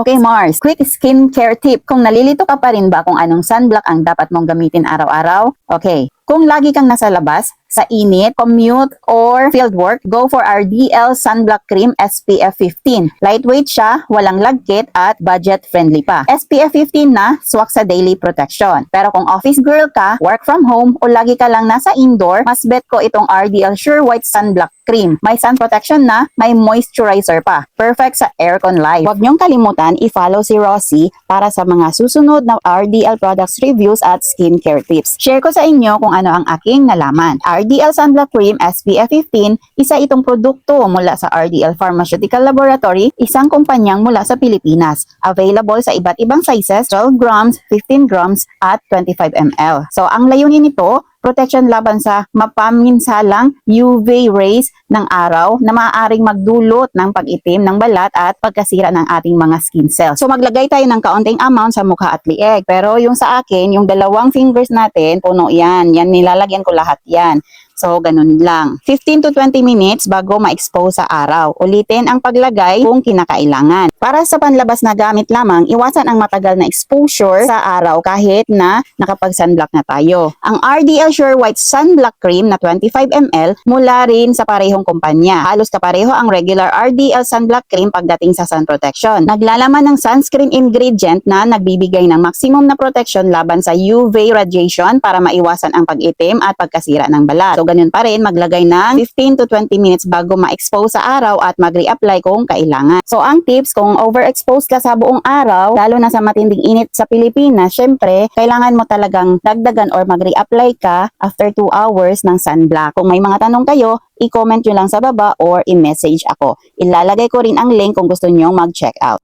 Okay Mars, quick skincare tip. Kung nalilito ka pa rin ba kung anong sunblock ang dapat mong gamitin araw-araw? Okay, kung lagi kang nasa labas, sa init, commute, or fieldwork, go for RDL Sunblock Cream SPF 15. Lightweight siya, walang lagkit, at budget-friendly pa. SPF 15 na, swak sa daily protection. Pero kung office girl ka, work from home, o lagi ka lang nasa indoor, mas bet ko itong RDL Sure White Sunblock Cream. May sun protection na, may moisturizer pa. Perfect sa aircon life. Huwag niyong kalimutan i-follow si Rosie para sa mga susunod na RDL products reviews at skincare tips. Share ko sa inyo kung ano ang aking nalaman. RDL Sunblock Cream SPF 15, isa itong produkto mula sa RDL Pharmaceutical Laboratory, isang kumpanyang mula sa Pilipinas. Available sa iba't ibang sizes, 12 grams, 15 grams, at 25 ml. So, ang layunin nito, protection laban sa mapaminsalang UV rays ng araw na maaaring magdulot ng pag-itim ng balat at pagkasira ng ating mga skin cells. So maglagay tayo ng kaunting amount sa mukha at lieg. Pero yung sa akin, yung dalawang fingers natin, puno yan. Yan, nilalagyan ko lahat yan. So, ganun lang. 15 to 20 minutes bago ma-expose sa araw. Ulitin ang paglagay kung kinakailangan. Para sa panlabas na gamit lamang, iwasan ang matagal na exposure sa araw kahit na nakapag-sunblock na tayo. Ang RDL Sure White Sunblock Cream na 25 ml mula rin sa parehong kumpanya. Halos kapareho ang regular RDL Sunblock Cream pagdating sa sun protection. Naglalaman ng sunscreen ingredient na nagbibigay ng maximum na protection laban sa UV radiation para maiwasan ang pag-itim at pagkasira ng balat. So, ganun pa rin, maglagay ng 15 to 20 minutes bago ma-expose sa araw at mag-reapply kung kailangan. So, ang tips, kung overexposed ka sa buong araw, lalo na sa matinding init sa Pilipinas, syempre, kailangan mo talagang dagdagan or mag-reapply ka after 2 hours ng sunblock. Kung may mga tanong kayo, i-comment nyo lang sa baba or i-message ako. Ilalagay ko rin ang link kung gusto nyo mag-check out.